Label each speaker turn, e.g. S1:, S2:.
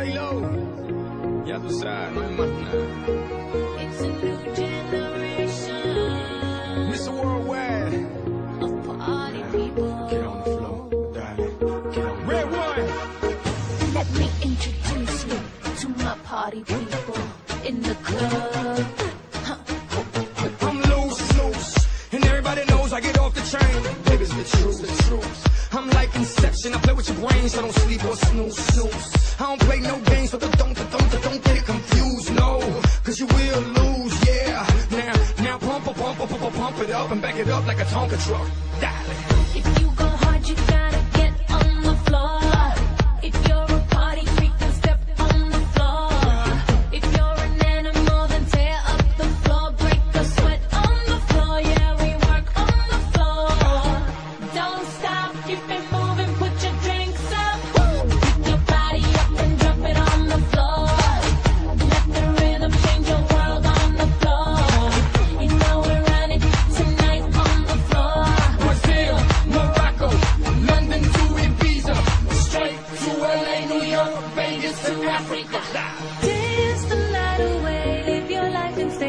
S1: J-Lo. Ya tú sabes, no hay más nada.
S2: It's a new generation
S1: Mr. Worldwide.
S2: of party people.
S1: Get on the floor, darling. Get on. Red one.
S2: Let me introduce you to my party people in the club.
S1: I'm loose, and everybody knows I get off the train. Baby's the truth. I'm like Inception, I play with your brain, so don't sleep or snooze. I don't play no games, so don't get it confused, no. Cause you will lose, yeah. Now pump it up and back it up like a Tonka truck. Darling.
S2: If you go hard, you gotta get on the floor. If you're a party freak, then step on the floor. If you're an animal, then tear up the floor. Break a sweat on the floor, yeah, we work on the floor. Don't stop, keep it moving, put your drinks up. Pick your body up and drop it on the floor. Let the rhythm change your world on the floor. You know we're running tonight on the floor.
S1: Brazil, Morocco, London to Ibiza, straight to LA, New York, Vegas to Africa.
S2: Dance the night away, live your life and stay